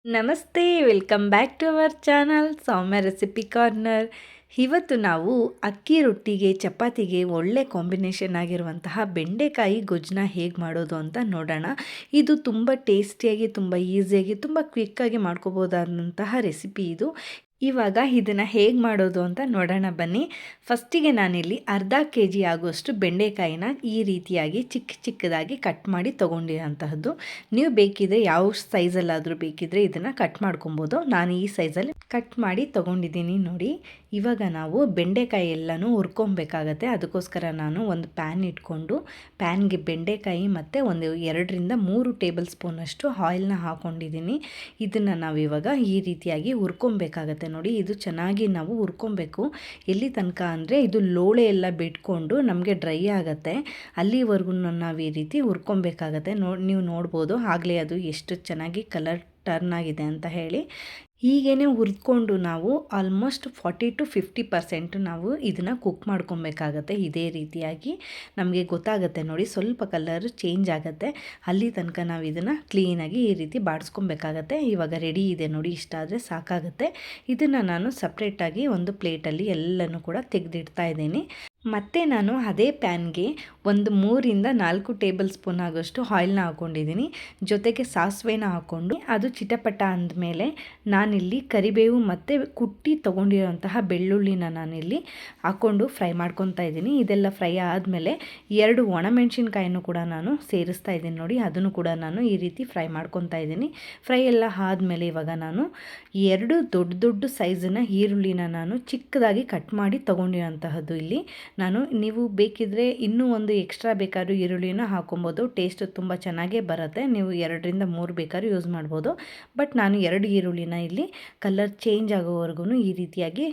ನಮಸ್ತೆ, welcome back to our channel Saumya recipe corner. ಇವತ್ತು ನಾವು ಅಕ್ಕಿ ರೊಟ್ಟಿಗೆ ಚಪಾತಿಗೆ ಒಳ್ಳೆ ಕಾಂಬಿನೇಷನ್ ಆಗಿರುವಂತಹ ಬೆಂಡೆಕಾಯಿ ಗೊಜ್ಜನ್ನ ಹೇಗೆ ಮಾಡೋದು ಅಂತ ನೋಡೋಣ. ಇದು ತುಂಬ ಟೇಸ್ಟಿಯಾಗಿ, ತುಂಬ ಈಸಿಯಾಗಿ, ತುಂಬ ಕ್ವಿಕ್ಕಾಗಿ ಮಾಡ್ಕೋಬೋದಾದಂತಹ ರೆಸಿಪಿ ಇದು. ಇವಾಗ ಇದನ್ನು ಹೇಗೆ ಮಾಡೋದು ಅಂತ ನೋಡೋಣ ಬನ್ನಿ. ಫಸ್ಟಿಗೆ ನಾನಿಲ್ಲಿ ಅರ್ಧ kg ಆಗುವಷ್ಟು ಬೆಂಡೆಕಾಯಿನ ಈ ರೀತಿಯಾಗಿ ಚಿಕ್ಕ ಚಿಕ್ಕದಾಗಿ ಕಟ್ ಮಾಡಿ ತೊಗೊಂಡಿರೋಂತಹದ್ದು. ನೀವು ಬೇಕಿದ್ರೆ ಯಾವ ಸೈಜಲ್ಲಾದರೂ ಬೇಕಿದ್ರೆ ಇದನ್ನು ಕಟ್ ಮಾಡ್ಕೊಬೋದು. ನಾನು ಈ ಸೈಜಲ್ಲಿ ಕಟ್ ಮಾಡಿ ತೊಗೊಂಡಿದ್ದೀನಿ ನೋಡಿ. ಇವಾಗ ನಾವು ಬೆಂಡೆಕಾಯಿ ಎಲ್ಲನೂ ಹುರ್ಕೊಬೇಕಾಗತ್ತೆ. ಅದಕ್ಕೋಸ್ಕರ ನಾನು ಒಂದು ಪ್ಯಾನ್ ಇಟ್ಕೊಂಡು ಪ್ಯಾನ್ಗೆ ಬೆಂಡೆಕಾಯಿ ಮತ್ತು ಒಂದು 2-3 ಟೇಬಲ್ ಸ್ಪೂನಷ್ಟು ಆಯಿಲ್ನ ಹಾಕ್ಕೊಂಡಿದ್ದೀನಿ. ಇದನ್ನು ನಾವು ಇವಾಗ ಈ ರೀತಿಯಾಗಿ ಹುರ್ಕೊಬೇಕಾಗತ್ತೆ ನೋಡಿ. ಇದು ಚೆನ್ನಾಗಿ ನಾವು ಹುರ್ಕೊಬೇಕು. ಎಲ್ಲಿ ತನಕ ಅಂದರೆ ಇದು ಲೋಳೆ ಎಲ್ಲ ಬಿಟ್ಕೊಂಡು ನಮಗೆ ಡ್ರೈ ಆಗುತ್ತೆ, ಅಲ್ಲಿವರೆಗೂ ನಾವು ಈ ರೀತಿ ಹುರ್ಕೊಬೇಕಾಗತ್ತೆ. ನೀವು ನೋಡ್ಬೋದು ಆಗಲೇ ಅದು ಎಷ್ಟು ಚೆನ್ನಾಗಿ ಕಲರ್ ಟರ್ನ್ ಆಗಿದೆ ಅಂತ ಹೇಳಿ. ಹೀಗೇ ಹುರಿದ್ಕೊಂಡು ನಾವು ಆಲ್ಮೋಸ್ಟ್ 40-50% ನಾವು ಇದನ್ನು ಕುಕ್ ಮಾಡ್ಕೊಬೇಕಾಗತ್ತೆ. ಇದೇ ರೀತಿಯಾಗಿ ನಮಗೆ ಗೊತ್ತಾಗುತ್ತೆ ನೋಡಿ, ಸ್ವಲ್ಪ ಕಲರ್ ಚೇಂಜ್ ಆಗುತ್ತೆ. ಅಲ್ಲಿ ತನಕ ನಾವು ಇದನ್ನು ಕ್ಲೀನಾಗಿ ಈ ರೀತಿ ಬಾಡಿಸ್ಕೊಬೇಕಾಗತ್ತೆ. ಇವಾಗ ರೆಡಿ ಇದೆ ನೋಡಿ, ಇಷ್ಟ ಆದರೆ ಸಾಕಾಗುತ್ತೆ. ಇದನ್ನು ನಾನು ಸಪ್ರೇಟಾಗಿ ಒಂದು ಪ್ಲೇಟಲ್ಲಿ ಎಲ್ಲನೂ ಕೂಡ ತೆಗೆದಿಡ್ತಾ ಇದ್ದೀನಿ. ಮತ್ತು ನಾನು ಅದೇ ಪ್ಯಾನ್ಗೆ ಒಂದು 3-4 ಟೇಬಲ್ ಸ್ಪೂನ್ ಆಗೋಷ್ಟು ಆಯಿಲ್ನ ಹಾಕ್ಕೊಂಡಿದ್ದೀನಿ. ಜೊತೆಗೆ ಸಾಸಿವೆನ ಹಾಕ್ಕೊಂಡು ಅದು ಚಿಟಪಟ ಅಂದಮೇಲೆ ನಾನಿಲ್ಲಿ ಕರಿಬೇವು ಮತ್ತು ಕುಟ್ಟಿ ತೊಗೊಂಡಿರೋಂತಹ ಬೆಳ್ಳುಳ್ಳಿನ ನಾನಿಲ್ಲಿ ಹಾಕ್ಕೊಂಡು ಫ್ರೈ ಮಾಡ್ಕೊತಾ ಇದ್ದೀನಿ. ಇದೆಲ್ಲ ಫ್ರೈ ಆದಮೇಲೆ 2 ಒಣಮೆಣ್ಸಿನ್ಕಾಯಿನೂ ಕೂಡ ನಾನು ಸೇರಿಸ್ತಾ ಇದ್ದೀನಿ ನೋಡಿ. ಅದನ್ನು ಕೂಡ ನಾನು ಈ ರೀತಿ ಫ್ರೈ ಮಾಡ್ಕೊತಾ ಇದ್ದೀನಿ. ಫ್ರೈ ಎಲ್ಲ ಆದಮೇಲೆ ಇವಾಗ ನಾನು 2 ದೊಡ್ಡ ಸೈಜಿನ ಈರುಳ್ಳಿನ ನಾನು ಚಿಕ್ಕದಾಗಿ ಕಟ್ ಮಾಡಿ ತೊಗೊಂಡಿರೋಂತಹದ್ದು ಇಲ್ಲಿ ನೀವು ಬೇಕಿದ್ದರೆ ಇನ್ನೂ ಒಂದು ಎಕ್ಸ್ಟ್ರಾ ಬೇಕಾದ್ರೂ ಈರುಳ್ಳಿನ ಹಾಕೊಬೋದು. ಟೇಸ್ಟ್ ತುಂಬ ಚೆನ್ನಾಗೇ ಬರುತ್ತೆ. ನೀವು 2-3 ಬೇಕಾದ್ರೂ ಯೂಸ್ ಮಾಡ್ಬೋದು. ಬಟ್ ನಾನು 2 ಈರುಳ್ಳಿನ ಇಲ್ಲಿ ಕಲರ್ ಚೇಂಜ್ ಆಗೋವರೆಗೂ ಈ ರೀತಿಯಾಗಿ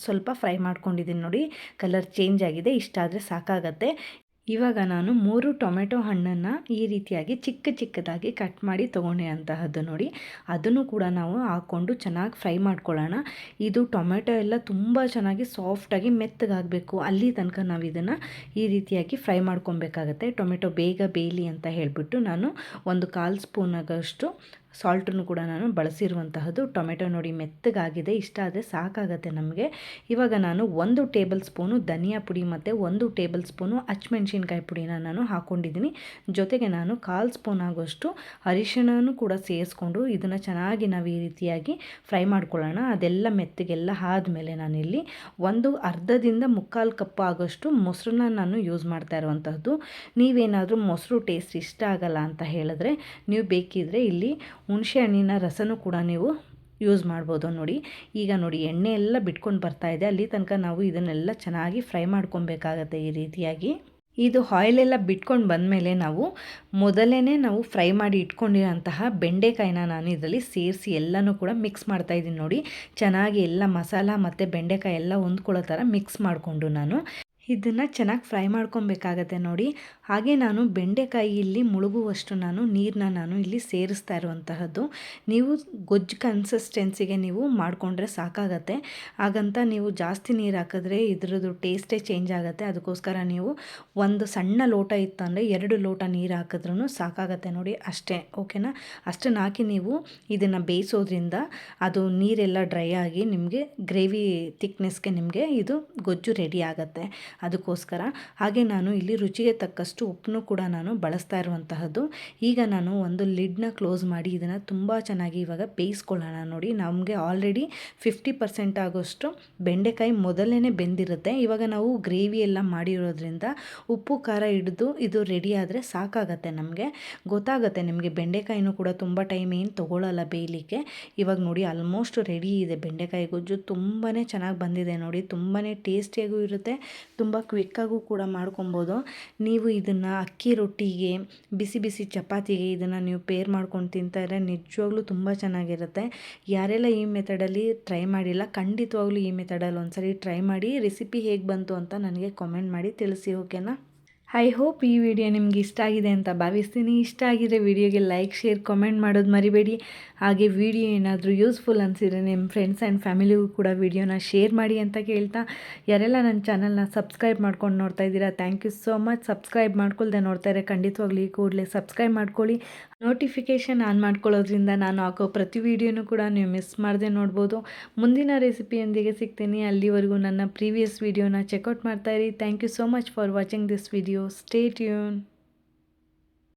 ಸ್ವಲ್ಪ ಫ್ರೈ ಮಾಡ್ಕೊಂಡಿದ್ದೀನಿ ನೋಡಿ. ಕಲರ್ ಚೇಂಜ್ ಆಗಿದೆ, ಇಷ್ಟ ಆದರೆ ಸಾಕಾಗತ್ತೆ. ಇವಾಗ ನಾನು 3 ಟೊಮೆಟೊ ಹಣ್ಣನ್ನು ಈ ರೀತಿಯಾಗಿ ಚಿಕ್ಕದಾಗಿ ಕಟ್ ಮಾಡಿ ತೊಗೊಂಡಿರೋಂತಹದ್ದು ನೋಡಿ. ಅದನ್ನು ಕೂಡ ನಾವು ಹಾಕ್ಕೊಂಡು ಚೆನ್ನಾಗಿ ಫ್ರೈ ಮಾಡ್ಕೊಳ್ಳೋಣ. ಇದು ಟೊಮೆಟೊ ಎಲ್ಲ ತುಂಬ ಚೆನ್ನಾಗಿ ಸಾಫ್ಟಾಗಿ ಮೆತ್ತಗಾಗಬೇಕು, ಅಲ್ಲಿ ತನಕ ನಾವು ಇದನ್ನು ಈ ರೀತಿಯಾಗಿ ಫ್ರೈ ಮಾಡ್ಕೊಬೇಕಾಗತ್ತೆ. ಟೊಮೆಟೊ ಬೇಗ ಬೇಯಲಿ ಅಂತ ಹೇಳಿಬಿಟ್ಟು ನಾನು ಒಂದು 1/4 ಸ್ಪೂನ್ ಆಗೋಷ್ಟು ಸಾಲ್ಟನ್ನು ಕೂಡ ನಾನು ಬಳಸಿರುವಂತಹದ್ದು. ಟೊಮೆಟೊ ನೋಡಿ ಮೆತ್ತಗಾಗಿದೆ, ಇಷ್ಟ ಆದರೆ ಸಾಕಾಗತ್ತೆ ನಮಗೆ. ಇವಾಗ ನಾನು 1 ಟೇಬಲ್ ಸ್ಪೂನು ಧನಿಯಾ ಪುಡಿ ಮತ್ತು 1 ಟೇಬಲ್ ಸ್ಪೂನು ಹಸಿಮೆಣ್ಸಿನ್ಕಾಯಿ ಪುಡಿನ ನಾನು ಹಾಕ್ಕೊಂಡಿದ್ದೀನಿ. ಜೊತೆಗೆ ನಾನು 1/4 ಸ್ಪೂನ್ ಆಗೋಷ್ಟು ಅರಿಶಿಣನೂ ಕೂಡ ಸೇರಿಸ್ಕೊಂಡು ಇದನ್ನು ಚೆನ್ನಾಗಿ ನಾವು ಈ ರೀತಿಯಾಗಿ ಫ್ರೈ ಮಾಡ್ಕೊಳ್ಳೋಣ. ಅದೆಲ್ಲ ಮೆತ್ತಗೆಲ್ಲ ಆದಮೇಲೆ ನಾನಿಲ್ಲಿ ಒಂದು ಅರ್ಧದಿಂದ 3/4 ಕಪ್ ಆಗೋಷ್ಟು ಮೊಸರನ್ನ ನಾನು ಯೂಸ್ ಮಾಡ್ತಾ ಇರುವಂತಹದ್ದು. ನೀವೇನಾದರೂ ಮೊಸರು ಟೇಸ್ಟ್ ಇಷ್ಟ ಆಗಲ್ಲ ಅಂತ ಹೇಳಿದ್ರೆ ನೀವು ಬೇಕಿದ್ದರೆ ಇಲ್ಲಿ ಹುಣಸೆ ಹಣ್ಣಿನ ರಸನೂ ಕೂಡ ನೀವು ಯೂಸ್ ಮಾಡ್ಬೋದು ನೋಡಿ. ಈಗ ನೋಡಿ ಎಣ್ಣೆ ಎಲ್ಲ ಬಿಟ್ಕೊಂಡು ಬರ್ತಾ ಇದೆ, ಅಲ್ಲಿ ತನಕ ನಾವು ಇದನ್ನೆಲ್ಲ ಚೆನ್ನಾಗಿ ಫ್ರೈ ಮಾಡ್ಕೊಬೇಕಾಗತ್ತೆ. ಈ ರೀತಿಯಾಗಿ ಇದು ಆಯಿಲೆಲ್ಲ ಬಿಟ್ಕೊಂಡು ಬಂದಮೇಲೆ ಮೊದಲೇ ನಾವು ಫ್ರೈ ಮಾಡಿ ಇಟ್ಕೊಂಡಿರೋಂತಹ ಬೆಂಡೆಕಾಯಿನ ನಾನು ಇದರಲ್ಲಿ ಸೇರಿಸಿ ಎಲ್ಲನೂ ಕೂಡ ಮಿಕ್ಸ್ ಮಾಡ್ತಾಯಿದ್ದೀನಿ ನೋಡಿ. ಚೆನ್ನಾಗಿ ಎಲ್ಲ ಮಸಾಲ ಮತ್ತು ಬೆಂಡೆಕಾಯಿ ಎಲ್ಲ ಹೊಂದ್ಕೊಳ್ಳೋ ಥರ ಮಿಕ್ಸ್ ಮಾಡಿಕೊಂಡು ನಾನು ಇದನ್ನು ಚೆನ್ನಾಗಿ ಫ್ರೈ ಮಾಡ್ಕೊಬೇಕಾಗತ್ತೆ ನೋಡಿ. ಹಾಗೆ ನಾನು ಬೆಂಡೆಕಾಯಿ ಇಲ್ಲಿ ಮುಳುಗುವಷ್ಟು ನೀರನ್ನ ನಾನು ಇಲ್ಲಿ ಸೇರಿಸ್ತಾ ಇರುವಂತಹದ್ದು. ನೀವು ಗೊಜ್ಜು ಕನ್ಸಿಸ್ಟೆನ್ಸಿಗೆ ನೀವು ಮಾಡಿಕೊಂಡ್ರೆ ಸಾಕಾಗತ್ತೆ. ಹಾಗಂತ ನೀವು ಜಾಸ್ತಿ ನೀರು ಹಾಕಿದ್ರೆ ಇದ್ರದ್ದು ಟೇಸ್ಟೇ ಚೇಂಜ್ ಆಗುತ್ತೆ. ಅದಕ್ಕೋಸ್ಕರ ನೀವು ಒಂದು ಸಣ್ಣ ಲೋಟ ಇತ್ತು ಅಂದರೆ 2 ಲೋಟ ನೀರು ಹಾಕಿದ್ರೂ ಸಾಕಾಗತ್ತೆ ನೋಡಿ, ಅಷ್ಟೇ. ಓಕೆನಾ? ಅಷ್ಟನ್ನು ಹಾಕಿ ನೀವು ಇದನ್ನು ಬೇಯಿಸೋದ್ರಿಂದ ಅದು ನೀರೆಲ್ಲ ಡ್ರೈ ಆಗಿ ನಿಮಗೆ ಗ್ರೇವಿ ಥಿಕ್ನೆಸ್ಗೆ ನಿಮಗೆ ಇದು ಗೊಜ್ಜು ರೆಡಿ ಆಗುತ್ತೆ. ಅದಕ್ಕೋಸ್ಕರ ಹಾಗೆ ನಾನು ಇಲ್ಲಿ ರುಚಿಗೆ ತಕ್ಕಷ್ಟು ಉಪ್ಪನ್ನು ಕೂಡ ನಾನು ಬಳಸ್ತಾ ಇರುವಂತಹದ್ದು. ಈಗ ನಾನು ಒಂದು ಲಿಡ್ನ ಕ್ಲೋಸ್ ಮಾಡಿ ಇದನ್ನು ತುಂಬ ಚೆನ್ನಾಗಿ ಇವಾಗ ಬೇಯಿಸ್ಕೊಳ್ಳೋಣ ನೋಡಿ. ನಮಗೆ ಆಲ್ರೆಡಿ 50% ಆಗೋಷ್ಟು ಬೆಂಡೆಕಾಯಿ ಮೊದಲೇ ಬೆಂದಿರುತ್ತೆ. ಇವಾಗ ನಾವು ಗ್ರೇವಿ ಎಲ್ಲ ಮಾಡಿರೋದ್ರಿಂದ ಉಪ್ಪು ಖಾರ ಹಿಡಿದು ಇದು ರೆಡಿ ಆದರೆ ಸಾಕಾಗತ್ತೆ. ನಮಗೆ ಗೊತ್ತಾಗುತ್ತೆ, ನಿಮಗೆ ಬೆಂಡೆಕಾಯಿನೂ ಕೂಡ ತುಂಬ ಟೈಮ್ ಏನು ತೊಗೊಳ್ಳಲ್ಲ ಬೇಯಲಿಕ್ಕೆ. ಇವಾಗ ನೋಡಿ ಆಲ್ಮೋಸ್ಟ್ ರೆಡಿ ಇದೆ ಬೆಂಡೆಕಾಯಿ ಗೊಜ್ಜು. ತುಂಬಾ ಚೆನ್ನಾಗಿ ಬಂದಿದೆ ನೋಡಿ, ತುಂಬಾ ಟೇಸ್ಟಿಯಾಗೂ ಇರುತ್ತೆ, ತುಂಬ ಕ್ವಿಕ್ಕಾಗೂ ಕೂಡ ಮಾಡ್ಕೊಬೋದು. ನೀವು ಇದನ್ನು ಅಕ್ಕಿ ರೊಟ್ಟಿಗೆ, ಬಿಸಿ ಬಿಸಿ ಚಪಾತಿಗೆ ಇದನ್ನು ನೀವು ಪೇರ್ ಮಾಡ್ಕೊಂಡು ತಿಂತಾರೆ ನಿಜವಾಗ್ಲೂ ತುಂಬ ಚೆನ್ನಾಗಿರುತ್ತೆ. ಯಾರೆಲ್ಲ ಈ ಮೆಥಡಲ್ಲಿ ಟ್ರೈ ಮಾಡಿಲ್ಲ, ಖಂಡಿತವಾಗ್ಲೂ ಈ ಮೆಥಡಲ್ಲಿ ಒಂದ್ಸರಿ ಟ್ರೈ ಮಾಡಿ. ರೆಸಿಪಿ ಹೇಗೆ ಬಂತು ಅಂತ ನನಗೆ ಕಾಮೆಂಟ್ ಮಾಡಿ ತಿಳಿಸಿ. ಓಕೆನಾ? ಐ ಹೋಪ್ ಈ ವಿಡಿಯೋ ನಿಮ್ಗೆ ಇಷ್ಟ ಆಗಿದೆ ಅಂತ ಭಾವಿಸ್ತೀನಿ. ಇಷ್ಟ ಆಗಿದ್ರೆ ವಿಡಿಯೋಗೆ ಲೈಕ್, ಶೇರ್, ಕಾಮೆಂಟ್ ಮಾಡೋದು ಮರಿಬೇಡಿ. ಹಾಗೆ ವಿಡಿಯೋ ಏನಾದರೂ ಯೂಸ್ಫುಲ್ ಅನಿಸಿದರೆ ನಿಮ್ಮ ಫ್ರೆಂಡ್ಸ್ ಆ್ಯಂಡ್ ಫ್ಯಾಮಿಲಿಗೂ ಕೂಡ ವಿಡಿಯೋನ ಶೇರ್ ಮಾಡಿ ಅಂತ ಕೇಳ್ತಾ, ಯಾರೆಲ್ಲ ನನ್ನ ಚಾನಲ್ನ ಸಬ್ಸ್ಕ್ರೈಬ್ ಮಾಡ್ಕೊಂಡು ನೋಡ್ತಾ ಇದ್ದೀರಾ, thank you so much. Subscribe ಮಾಡ್ಕೊಳ್ದೆ ನೋಡ್ತಾ ಇದ್ರೆ ಖಂಡಿತವಾಗ್ಲೂ ಈ ಕೂಡಲೇ ಸಬ್ಸ್ಕ್ರೈಬ್ ಮಾಡ್ಕೊಳ್ಳಿ. ನೋಟಿಫಿಕೇಷನ್ ಆನ್ ಮಾಡ್ಕೊಳ್ಳೋದ್ರಿಂದ ನಾನು ಹಾಕೋ ಪ್ರತಿ ವಿಡಿಯೋನೂ ಕೂಡ ನೀವು ಮಿಸ್ ಮಾಡದೆ ನೋಡ್ಬೋದು. ಮುಂದಿನ ರೆಸಿಪಿಯೊಂದಿಗೆ ಸಿಗ್ತೀನಿ. ಅಲ್ಲಿವರೆಗೂ ನನ್ನ ಪ್ರೀವಿಯಸ್ ವಿಡಿಯೋನ ಚೆಕ್ಔಟ್ ಮಾಡ್ತಾಯಿರಿ. Thank you so much for watching this video. Stay tune.